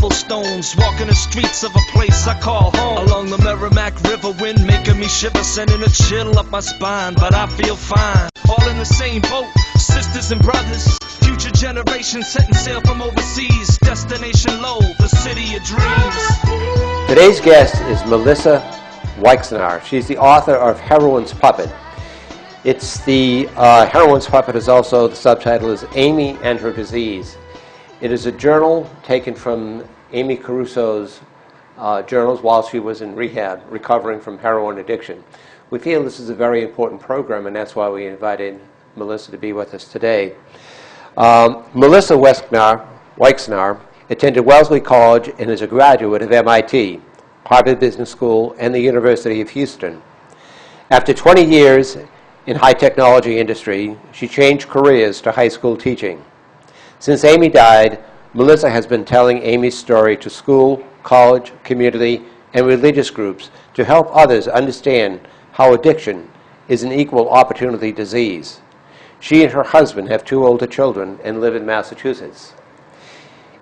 cobblestones, walking the streets of a place I call home. Along the Merrimack River, wind making me shiver, sending a chill up my spine, but I feel fine. All in the same boat, sisters and brothers, future generations setting sail from overseas. Destination low, the city of dreams. Today's guest is Melissa Weiksner. She's the author of Heroin's Puppet. It's the Heroin's Puppet is also, the subtitle is Amy and Her Disease. It is a journal taken from Amy Caruso's journals while she was in rehab, recovering from heroin addiction. We feel this is a very important program, and that's why we invited Melissa to be with us today. Melissa Weiksner attended Wellesley College and is a graduate of MIT, Harvard Business School, and the University of Houston. After 20 years in high technology industry, she changed careers to high school teaching. Since Amy died, Melissa has been telling Amy's story to school, college, community, and religious groups to help others understand how addiction is an equal opportunity disease. She and her husband have 2 older children and live in Massachusetts.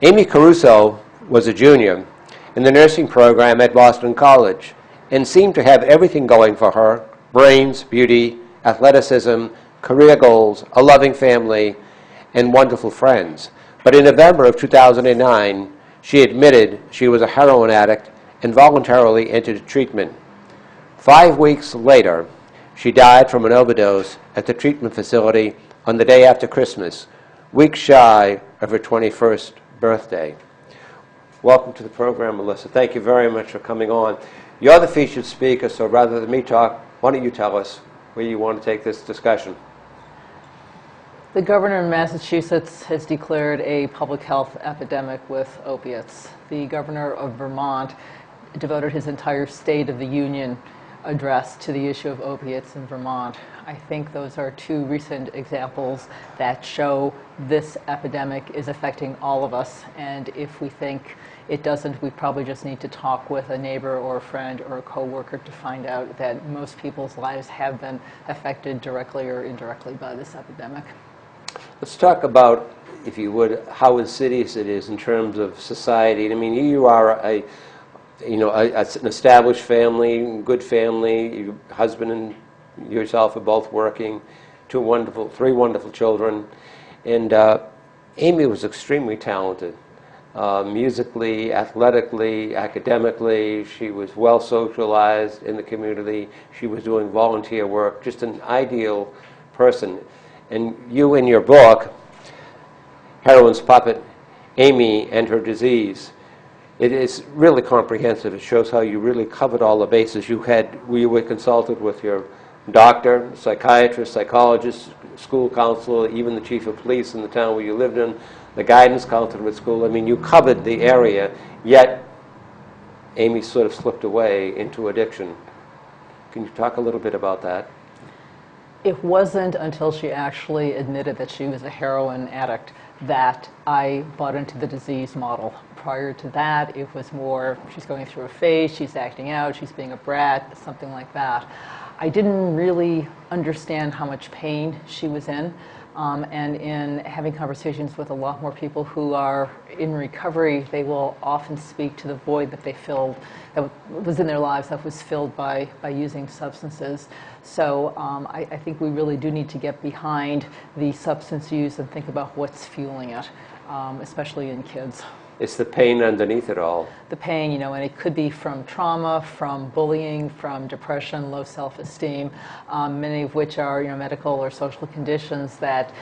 Amy Caruso was a junior in the nursing program at Boston College and seemed to have everything going for her: brains, beauty, athleticism, career goals, a loving family, and wonderful friends. But in November of 2009, she admitted she was a heroin addict and voluntarily entered treatment. 5 weeks later, she died from an overdose at the treatment facility on the day after Christmas, weeks shy of her 21st birthday. Welcome to the program, Melissa. Thank you very much for coming on. You're the featured speaker, so rather than me talk, why don't you tell us where you want to take this discussion? The governor of Massachusetts has declared a public health epidemic with opiates. The governor of Vermont devoted his entire State of the Union address to the issue of opiates in Vermont. I think those are 2 recent examples that show this epidemic is affecting all of us, and if we think it doesn't, we probably just need to talk with a neighbor or a friend or a coworker to find out that most people's lives have been affected directly or indirectly by this epidemic. Let's talk about, if you would, how insidious it is in terms of society. I mean, you are an established family, good family. Your husband and yourself are both working, 3 wonderful children, and Amy was extremely talented. Musically, athletically, academically. She was well socialized in the community. She was doing volunteer work, just an ideal person. And you, in your book, Heroin's Puppet, Amy and Her Disease, it is really comprehensive. It shows how you really covered all the bases. You were consulted with your doctor, psychiatrist, psychologist, school counselor, even the chief of police in the town where you lived in, the guidance counselor at school. I mean, you covered the area, yet Amy sort of slipped away into addiction. Can you talk a little bit about that? It wasn't until she actually admitted that she was a heroin addict that I bought into the disease model. Prior to that, it was more, she's going through a phase, she's acting out, she's being a brat, something like that. I didn't really understand how much pain she was in. And in having conversations with a lot more people who are in recovery, they will often speak to the void that they filled, that was in their lives, that was filled by using substances. So I think we really do need to get behind the substance use and think about what's fueling it, especially in kids. It's the pain underneath it all. The pain, and it could be from trauma, from bullying, from depression, low self-esteem, many of which are medical or social conditions that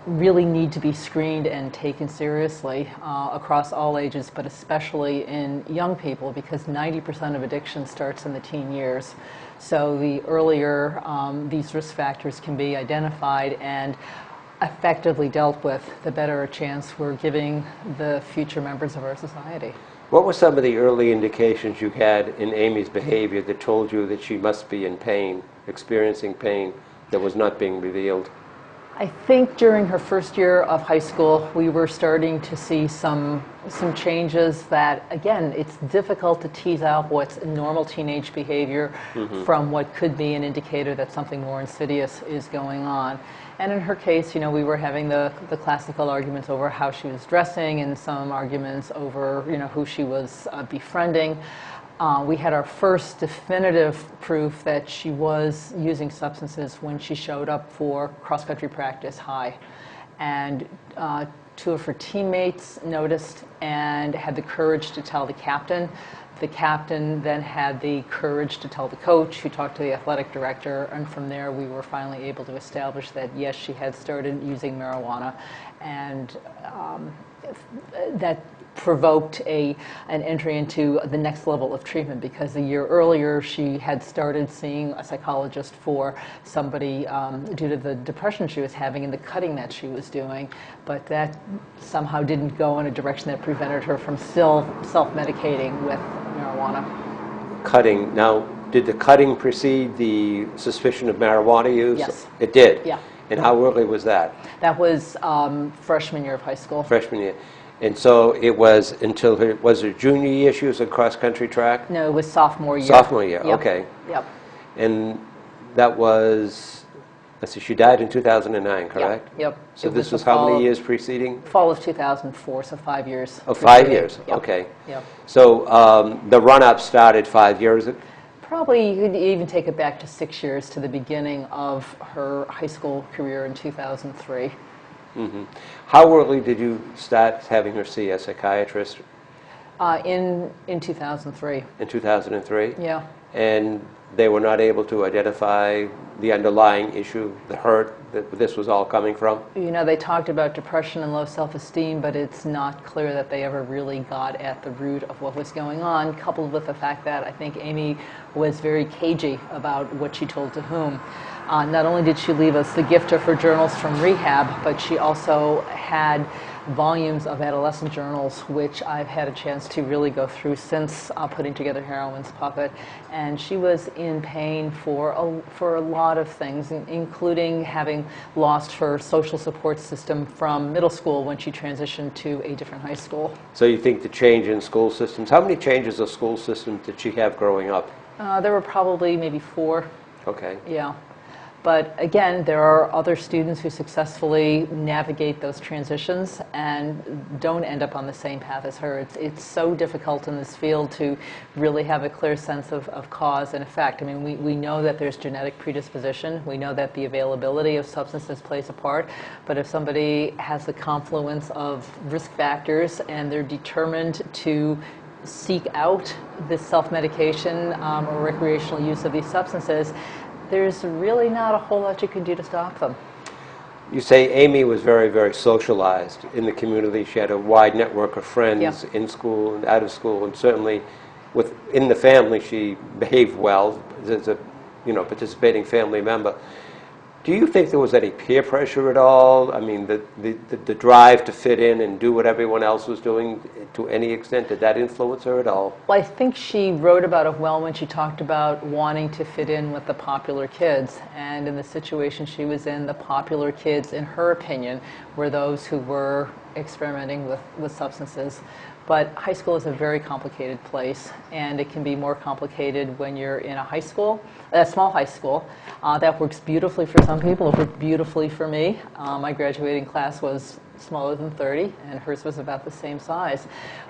really need to be screened and taken seriously across all ages, but especially in young people, because 90% of addiction starts in the teen years. So the earlier these risk factors can be identified and effectively dealt with, the better a chance we're giving the future members of our society. What were some of the early indications you had in Amy's behavior that told you that she must be in pain, experiencing pain that was not being revealed? I think during her first year of high school, we were starting to see some changes that, again, it's difficult to tease out what's normal teenage behavior from what could be an indicator that something more insidious is going on. And in her case, we were having the classical arguments over how she was dressing and some arguments over, who she was befriending. We had our first definitive proof that she was using substances when she showed up for cross-country practice high. And two of her teammates noticed and had the courage to tell the captain. The captain then had the courage to tell the coach, who talked to the athletic director, and from there we were finally able to establish that, yes, she had started using marijuana, and that provoked an entry into the next level of treatment, because a year earlier she had started seeing a psychologist for somebody due to the depression she was having and the cutting that she was doing, but that somehow didn't go in a direction that prevented her from still self-medicating with marijuana. Cutting. Now, did the cutting precede the suspicion of marijuana use? Yes. It did? Yeah. And how early was that? That was freshman year of high school. Freshman year. And so it was until was her junior year she was in cross-country track? No, it was sophomore year. Sophomore year, Yep. okay. Yep. And that was, let's see, she died in 2009, correct? Yep. So It this was the how fall many of- years preceding? Fall of 2004, so 5 years. Oh, 5 preceding. years, Yep. okay. Yep. So the run-up started 5 years ago? Probably you could even take it back to 6 years, to the beginning of her high school career in 2003. Mm-hmm. How early did you start having her see a psychiatrist? In 2003. In 2003? Yeah. And they were not able to identify the underlying issue, the hurt that this was all coming from? They talked about depression and low self-esteem, but it's not clear that they ever really got at the root of what was going on, coupled with the fact that I think Amy was very cagey about what she told to whom. Not only did she leave us the gift of her journals from rehab, but she also had volumes of adolescent journals, which I've had a chance to really go through since putting together Heroin's Puppet. And she was in pain for a lot of things, including having lost her social support system from middle school when she transitioned to a different high school. So you think the change in school systems, how many changes of school systems did she have growing up? There were probably maybe 4. Okay. Yeah. But again, there are other students who successfully navigate those transitions and don't end up on the same path as her. It's so difficult in this field to really have a clear sense of cause and effect. I mean, we know that there's genetic predisposition. We know that the availability of substances plays a part. But if somebody has the confluence of risk factors and they're determined to seek out this self-medication or recreational use of these substances, there's really not a whole lot you can do to stop them. You say Amy was very, very socialized in the community. She had a wide network of friends in school and out of school, and certainly within the family she behaved well as a participating family member. Do you think there was any peer pressure at all? I mean, the drive to fit in and do what everyone else was doing, to any extent, did that influence her at all? Well, I think she wrote about it well when she talked about wanting to fit in with the popular kids. And in the situation she was in, the popular kids, in her opinion, were those who were experimenting with substances. But high school is a very complicated place, and it can be more complicated when you're in a small high school. That works beautifully for some people. It worked beautifully for me. My graduating class was smaller than 30, and hers was about the same size.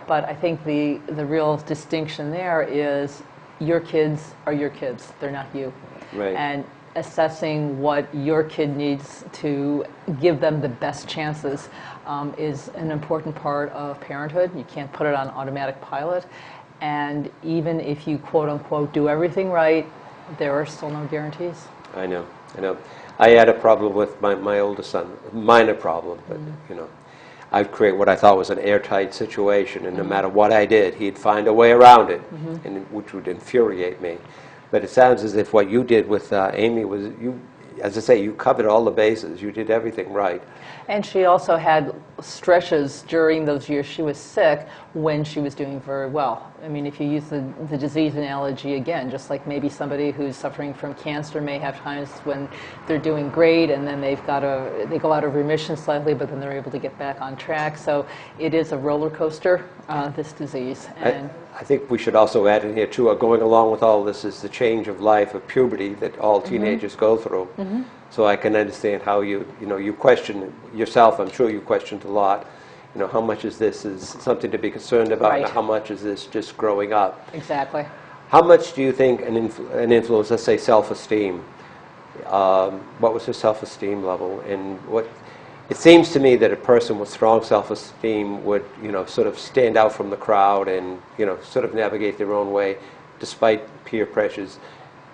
But I think the real distinction there is your kids are your kids. They're not you. Right. And assessing what your kid needs to give them the best chances is an important part of parenthood. You can't put it on automatic pilot. And even if you, quote unquote, do everything right, there are still no guarantees. I know. I had a problem with my oldest son, a minor problem, but I'd create what I thought was an airtight situation, and no matter what I did, he'd find a way around it, and which would infuriate me. But it sounds as if what you did with Amy was as I say, you covered all the bases. You did everything right. And she also had stretches during those years she was sick when she was doing very well. I mean, if you use the disease analogy again, just like maybe somebody who's suffering from cancer may have times when they're doing great and then they go out of remission slightly, but then they're able to get back on track. So it is a roller coaster, this disease. And I think we should also add in here too, going along with all this is the change of life, of puberty that all teenagers go through. So I can understand how you question yourself. I'm sure you questioned a lot. How much is this is something to be concerned about, Right. and how much is this just growing up? Exactly. How much do you think an influence, let's say self-esteem, what was her self-esteem level, and what? It seems to me that a person with strong self-esteem would, sort of stand out from the crowd and, sort of navigate their own way, despite peer pressures.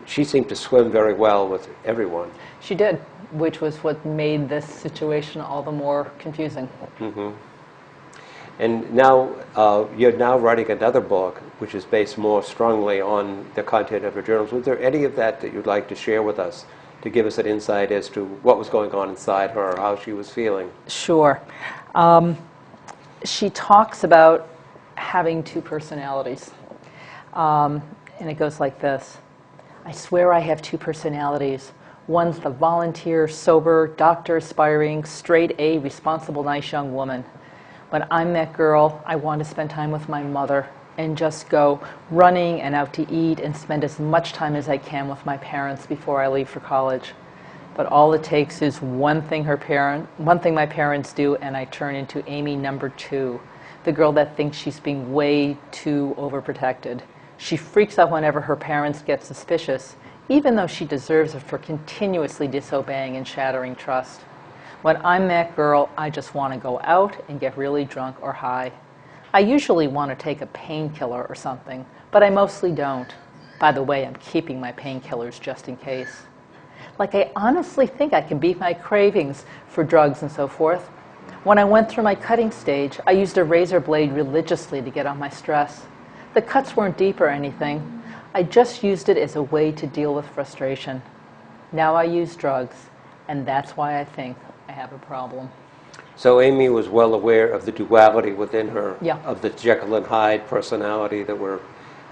She seemed to swim very well with everyone. She did, which was what made this situation all the more confusing. And now you're now writing another book, which is based more strongly on the content of her journals. Was there any of that you'd like to share with us to give us an insight as to what was going on inside her, or how she was feeling? Sure. She talks about having two personalities. And it goes like this. I swear I have two personalities. One's the volunteer, sober, doctor-aspiring, straight-A, responsible, nice young woman. When I'm that girl, I want to spend time with my mother and just go running and out to eat and spend as much time as I can with my parents before I leave for college. But all it takes is one thing my parents do, and I turn into Amy number 2, the girl that thinks she's being way too overprotected. She freaks out whenever her parents get suspicious, even though she deserves it for continuously disobeying and shattering trust. When I'm that girl, I just want to go out and get really drunk or high. I usually want to take a painkiller or something, but I mostly don't. By the way, I'm keeping my painkillers just in case. Like, I honestly think I can beat my cravings for drugs and so forth. When I went through my cutting stage, I used a razor blade religiously to get on my stress. The cuts weren't deep or anything. I just used it as a way to deal with frustration. Now I use drugs, and that's why I think I have a problem. So Amy was well aware of the duality within her, Yeah. of the Jekyll and Hyde personality that were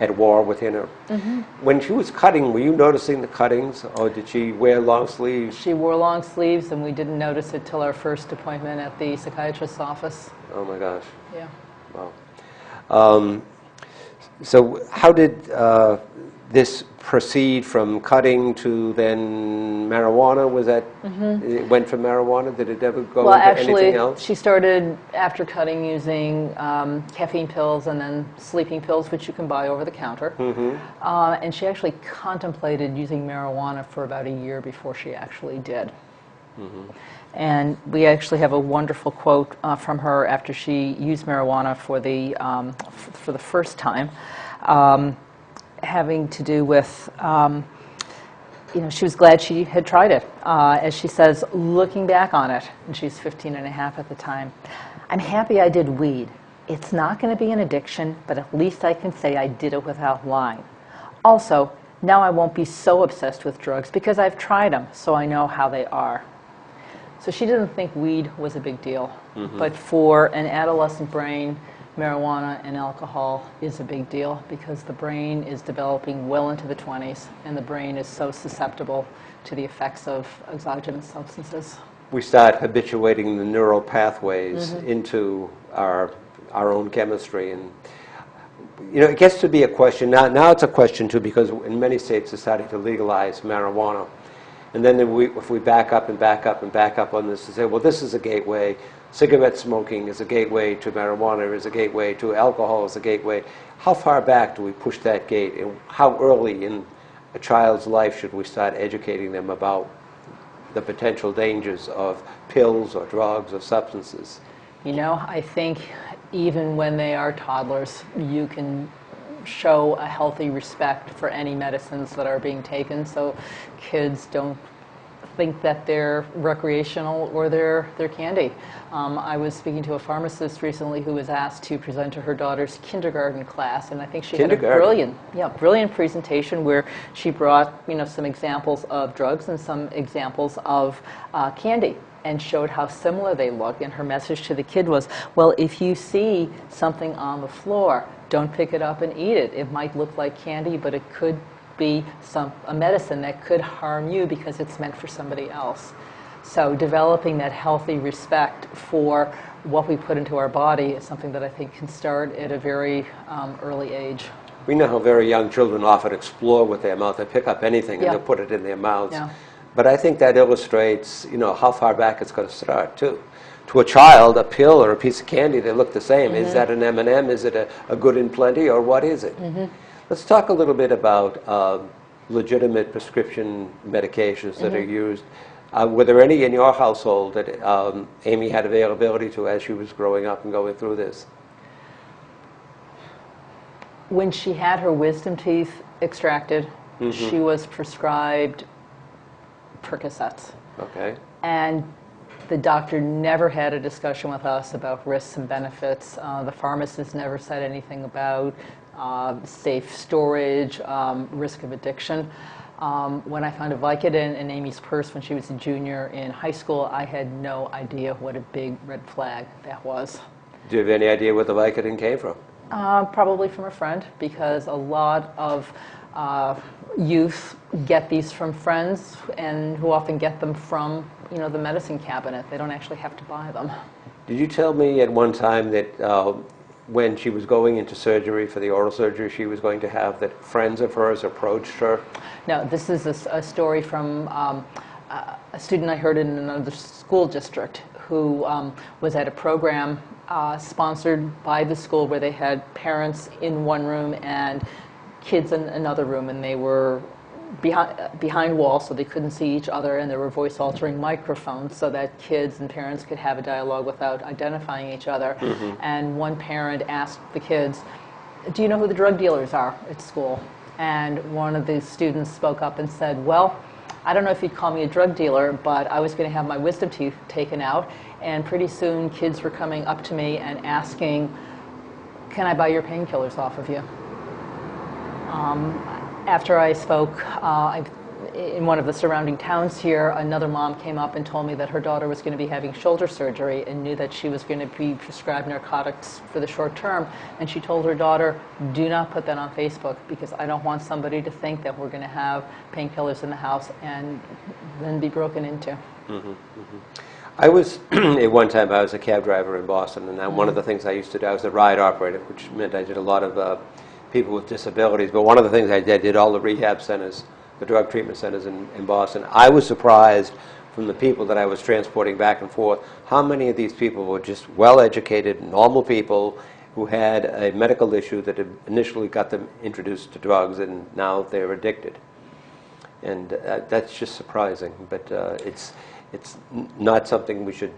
at war within her. When she was cutting, were you noticing the cuttings, or did she wear long sleeves? She wore long sleeves, and we didn't notice it till our first appointment at the psychiatrist's office. Oh my gosh. Yeah. Wow. So how did this proceed from cutting to then marijuana? Was that, it went from marijuana? Did it ever go Well, into actually, anything else? she started after cutting using caffeine pills and then sleeping pills, which you can buy over the counter. And she actually contemplated using marijuana for about a year before she actually did. And we actually have a wonderful quote from her after she used marijuana for the first time, having to do with, she was glad she had tried it. As she says, looking back on it, and she's 15 and a half at the time, I'm happy I did weed. It's not going to be an addiction, but at least I can say I did it without lying. Also, now I won't be so obsessed with drugs because I've tried them, so I know how they are. So she didn't think weed was a big deal. But for an adolescent brain, marijuana and alcohol is a big deal because the brain is developing well into the 20s, and the brain is so susceptible to the effects of exogenous substances. We start habituating the neural pathways into our own chemistry, and it gets to be a question. Now it's a question too, because in many states they're starting to legalize marijuana. And then if we back up and back up and back up on this and say, well, this is a gateway. Cigarette smoking is a gateway to marijuana, is a gateway to alcohol, is a gateway. How far back do we push that gate? And how early in a child's life should we start educating them about the potential dangers of pills or drugs or substances? I think even when they are toddlers, you can show a healthy respect for any medicines that are being taken, so kids don't think that they're recreational or they're candy. I was speaking to a pharmacist recently who was asked to present to her daughter's kindergarten class, and I think she had a brilliant presentation where she brought, some examples of drugs and some examples of candy, and showed how similar they look. And her message to the kid was, well, if you see something on the floor, don't pick it up and eat it. It might look like candy, but it could be a medicine that could harm you because it's meant for somebody else. So developing that healthy respect for what we put into our body is something that I think can start at a very early age. We know how very young children often explore with their mouth. They pick up anything and Yeah. they'll put it in their mouths. Yeah. But I think that illustrates, how far back it's going to start, too. To a child, a pill or a piece of candy, they look the same. Is that an M&M? Is it a good and plenty, or what is it? Let's talk a little bit about legitimate prescription medications that are used. Were there any in your household that Amy had availability to as she was growing up and going through this? When she had her wisdom teeth extracted, she was prescribed Percocets. Okay. And the doctor never had a discussion with us about risks and benefits. The pharmacist never said anything about safe storage, risk of addiction. When I found a Vicodin in Amy's purse when she was a junior in high school, I had no idea what a big red flag that was. Do you have any idea where the Vicodin came from? Probably from a friend, because a lot of youth get these from friends, and who often get them from the medicine cabinet. They don't actually have to buy them. Did you tell me at one time that when she was going into surgery for the oral surgery she was going to have, that friends of hers approached her? No, this is a story from a student I heard in another school district who was at a program sponsored by the school where they had parents in one room and kids in another room, and they were behind walls so they couldn't see each other, and there were voice altering microphones so that kids and parents could have a dialogue without identifying each other. And one parent asked the kids, do you know who the drug dealers are at school? And one of the students spoke up and said, well, I don't know if you'd call me a drug dealer, but I was going to have my wisdom teeth taken out, and pretty soon kids were coming up to me and asking, can I buy your painkillers off of you? After I spoke in one of the surrounding towns here, another mom came up and told me that her daughter was going to be having shoulder surgery and knew that she was going to be prescribed narcotics for the short term. And she told her daughter, do not put that on Facebook, because I don't want somebody to think that we're going to have painkillers in the house and then be broken into. I was, at one time, I was a cab driver in Boston, and one of the things I used to do, I was a ride operator, which meant I did a lot of people with disabilities. But one of the things I did all the rehab centers, the drug treatment centers in Boston. I was surprised from the people that I was transporting back and forth, how many of these people were just well-educated, normal people who had a medical issue that had initially got them introduced to drugs, and now they're addicted. And that's just surprising, but it's not something we should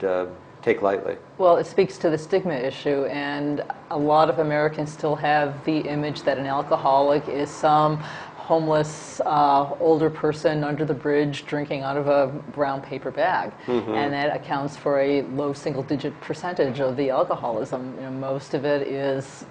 take lightly. Well, it speaks to the stigma issue, and a lot of Americans still have the image that an alcoholic is some homeless older person under the bridge drinking out of a brown paper bag. And that accounts for a low single-digit percentage of the alcoholism. Most of it is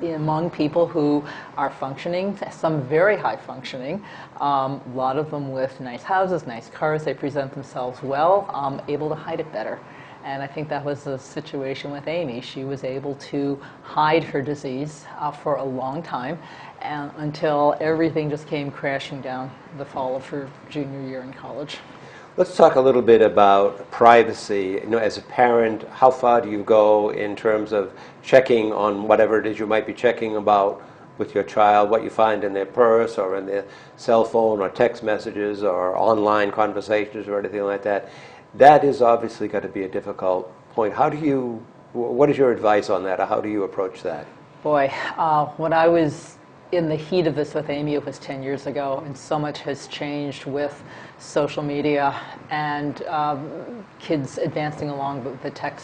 among people who are functioning, some very high functioning, a lot of them with nice houses, nice cars, they present themselves well, able to hide it better. And I think that was the situation with Amy. She was able to hide her disease for a long time, and until everything just came crashing down the fall of her junior year in college. Let's talk a little bit about privacy. As a parent, how far do you go in terms of checking on whatever it is you might be checking about with your child, what you find in their purse or in their cell phone or text messages or online conversations or anything like that? That is obviously going to be a difficult point. What is your advice on that, or how do you approach that? Boy, when I was in the heat of this with Amy, it was 10 years ago, and so much has changed with social media and kids advancing along the tech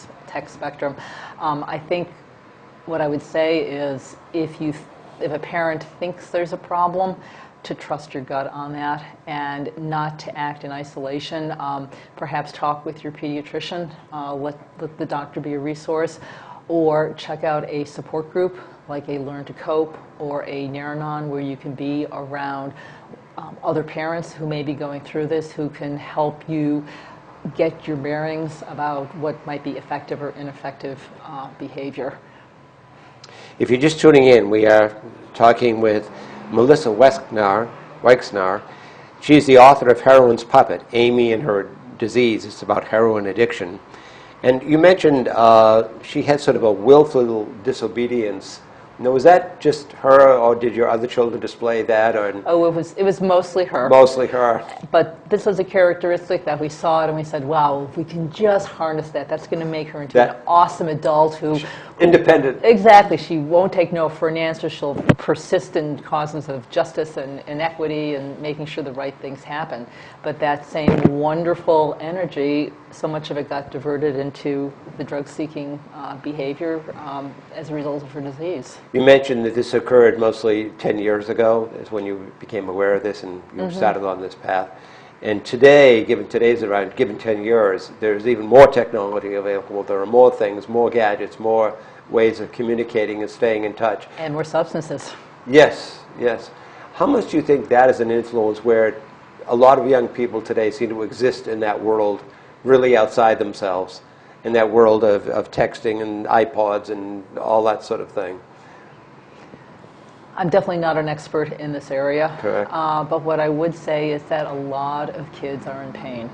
spectrum. I think what I would say is if a parent thinks there's a problem, to trust your gut on that and not to act in isolation. Perhaps talk with your pediatrician, let the doctor be a resource, or check out a support group like a Learn to Cope or a Naranon, where you can be around other parents who may be going through this, who can help you get your bearings about what might be effective or ineffective behavior. If you're just tuning in, we are talking with Melissa Weiksner. She's the author of Heroin's Puppet, Amy and Her Disease. It's about heroin addiction. And you mentioned she had sort of a willful disobedience. Now, was that just her, or did your other children display that? Or Oh, it was mostly her. Mostly her. But this was a characteristic that we saw it and we said, wow, if we can just harness that, that's going to make her into an awesome adult who... Independent. Exactly. She won't take no for an answer. She'll persist in causes of justice and equity and making sure the right things happen. But that same wonderful energy, so much of it got diverted into the drug-seeking behavior as a result of her disease. You mentioned that this occurred mostly 10 years ago, is when you became aware of this and you started on this path. And today, given 10 years, there's even more technology available. There are more things, more gadgets, more ways of communicating and staying in touch. And more substances. Yes, yes. How much do you think that is an influence where a lot of young people today seem to exist in that world, really outside themselves, in that world of texting and iPods and all that sort of thing? I'm definitely not an expert in this area. Correct. But what I would say is that a lot of kids are in pain.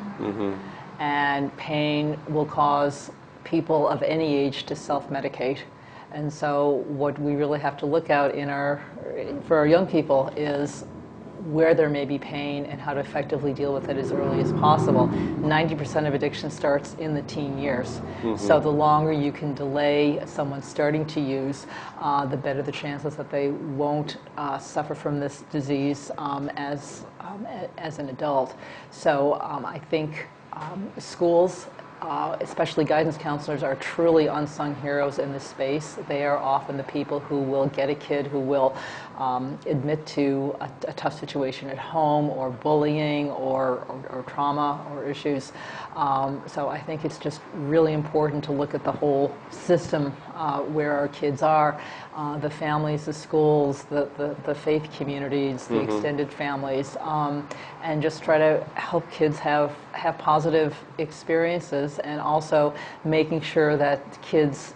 And pain will cause people of any age to self-medicate. And so what we really have to look out for our young people is where there may be pain and how to effectively deal with it as early as possible. 90% of addiction starts in the teen years. So the longer you can delay someone starting to use, the better the chances that they won't suffer from this disease as an adult. So I think schools, especially guidance counselors, are truly unsung heroes in this space. They are often the people who will get a kid who will admit to a tough situation at home, or bullying, or trauma, or issues. So I think it's just really important to look at the whole system where our kids are, the families, the schools, the faith communities, the extended families, and just try to help kids have positive experiences, and also making sure that kids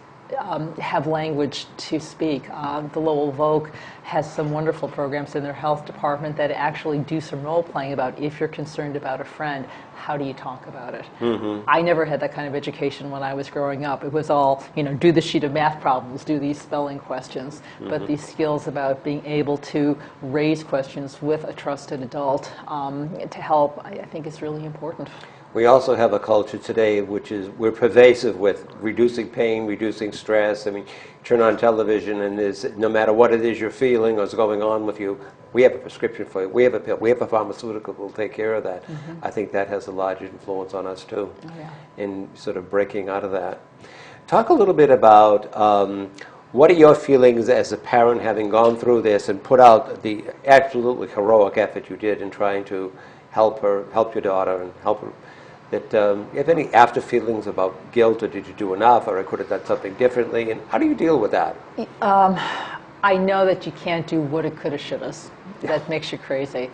have language to speak. The Lowell Voc has some wonderful programs in their health department that actually do some role playing about, if you're concerned about a friend, how do you talk about it? I never had that kind of education when I was growing up. It was all, do the sheet of math problems, do these spelling questions. But these skills about being able to raise questions with a trusted adult to help, I think is really important. We also have a culture today which is, we're pervasive with reducing pain, reducing stress. I mean, turn on television and no matter what it is you're feeling or is going on with you, we have a prescription for it, we have a pill, we have a pharmaceutical that will take care of that. I think that has a large influence on us too, in sort of breaking out of that. Talk a little bit about what are your feelings as a parent, having gone through this and put out the absolutely heroic effort you did in trying to help your daughter and help her. That you have any after feelings about guilt, or did you do enough, or I could have done something differently, and how do you deal with that? I know that you can't do woulda, coulda, shouldas. That makes you crazy.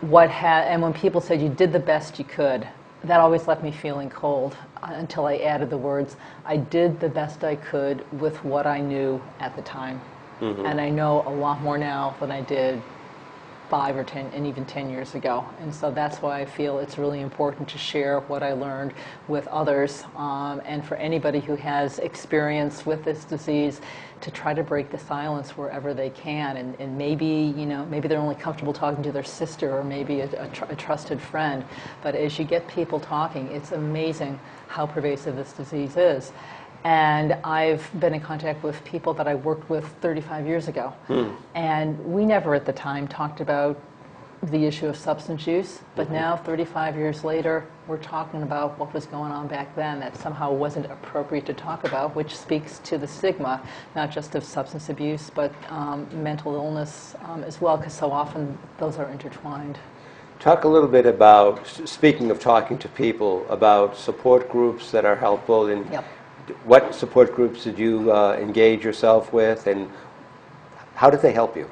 And when people said you did the best you could, that always left me feeling cold until I added the words, I did the best I could with what I knew at the time. And I know a lot more now than I did 5 or 10 and even 10 years ago. And so that's why I feel it's really important to share what I learned with others, and for anybody who has experience with this disease to try to break the silence wherever they can. And maybe, maybe they're only comfortable talking to their sister or maybe a trusted friend. But as you get people talking, it's amazing how pervasive this disease is. And I've been in contact with people that I worked with 35 years ago. And we never at the time talked about the issue of substance use, but now, 35 years later, we're talking about what was going on back then that somehow wasn't appropriate to talk about, which speaks to the stigma, not just of substance abuse, but mental illness as well, because so often those are intertwined. Talk a little bit about, speaking of talking to people, about support groups that are helpful, and Yep. what support groups did you engage yourself with, and how did they help you?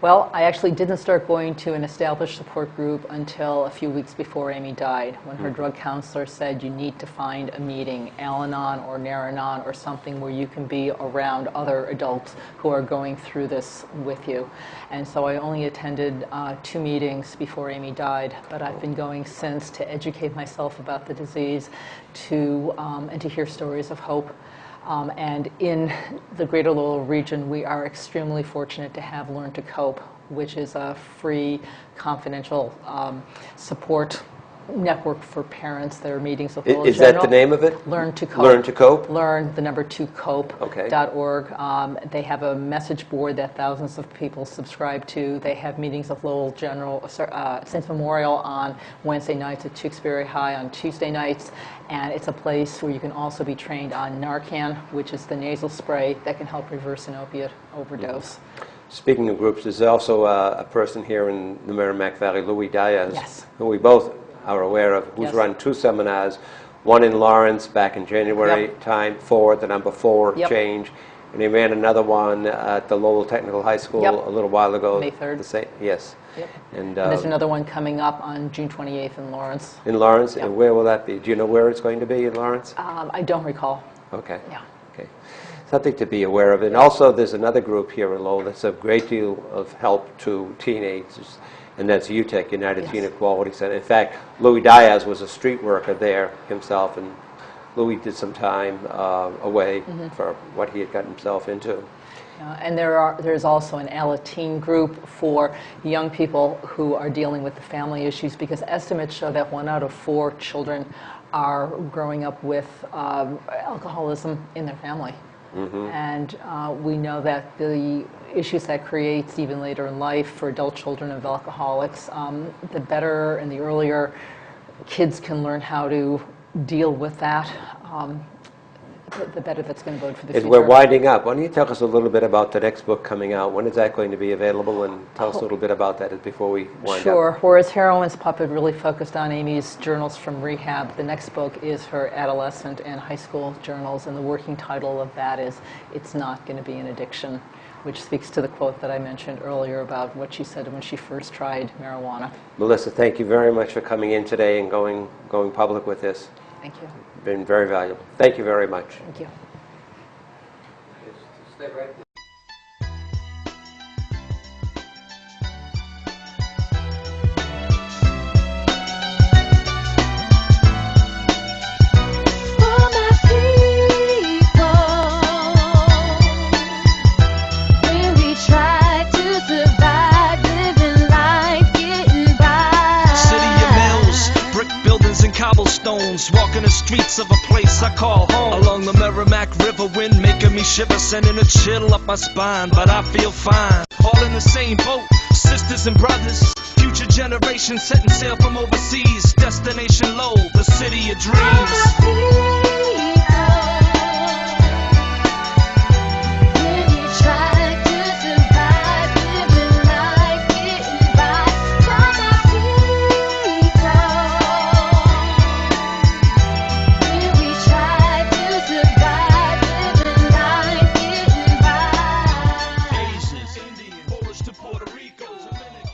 Well, I actually didn't start going to an established support group until a few weeks before Amy died, when her drug counselor said you need to find a meeting, Al-Anon or Nar-Anon or something where you can be around other adults who are going through this with you. And so I only attended 2 meetings before Amy died, but I've been going since to educate myself about the disease and to hear stories of hope. And in the Greater Lowell region, we are extremely fortunate to have Learn to Cope, which is a free, confidential support network for parents. There are meetings with Lowell Is General. that the name of it? Learn to Cope. Learn to Cope? Learn, the number 2 Okay. cope.org. They have a message board that thousands of people subscribe to. They have meetings of Lowell General, Saints Memorial on Wednesday nights at Tewksbury High on Tuesday nights. And it's a place where you can also be trained on Narcan, which is the nasal spray that can help reverse an opiate overdose. Speaking of groups, there's also a person here in the Merrimack Valley, Louis Diaz, Yes. who we both are aware of, who's Yes. run 2 seminars, one in Lawrence back in January Yep. time, the number 4 Yep. change, and he ran another one at the Lowell Technical High School Yep. a little while ago. May 3rd. Yes. Yep. And There's another one coming up on June 28th in Lawrence. in Lawrence, Yep. and where will that be? Do you know where it's going to be in Lawrence? I don't recall. Okay. Yeah. Okay. Something to be aware of. And also, there's another group here in Lowell that's a great deal of help to teenagers, and that's UTEC, United Yes. Teen Equality Center. In fact, Louis Diaz was a street worker there himself, and Louis did some time away for what he had gotten himself into. And there's also an Alateen group for young people who are dealing with the family issues, because estimates show that 1 out of 4 children are growing up with alcoholism in their family. And we know that the issues that creates even later in life for adult children of alcoholics, the better and the earlier kids can learn how to deal with that, the better that's going to bode for the As future. we're winding up, why don't you tell us a little bit about the next book coming out? When is that going to be available? And tell us a little bit about that before we wind up. Sure. Whereas Heroin's Puppet really focused on Amy's journals from rehab, the next book is her adolescent and high school journals, and the working title of that is It's Not Going to Be an Addiction, which speaks to the quote that I mentioned earlier about what she said when she first tried marijuana. Melissa, thank you very much for coming in today and going public with this. Thank you. Been very valuable. Thank you very much. Thank you. Stay right there. Cobblestones, walking the streets of a place I call home. Along the Merrimack River, wind making me shiver, sending a chill up my spine, but I feel fine. All in the same boat, sisters and brothers, future generations setting sail from overseas. Destination low, the city of dreams.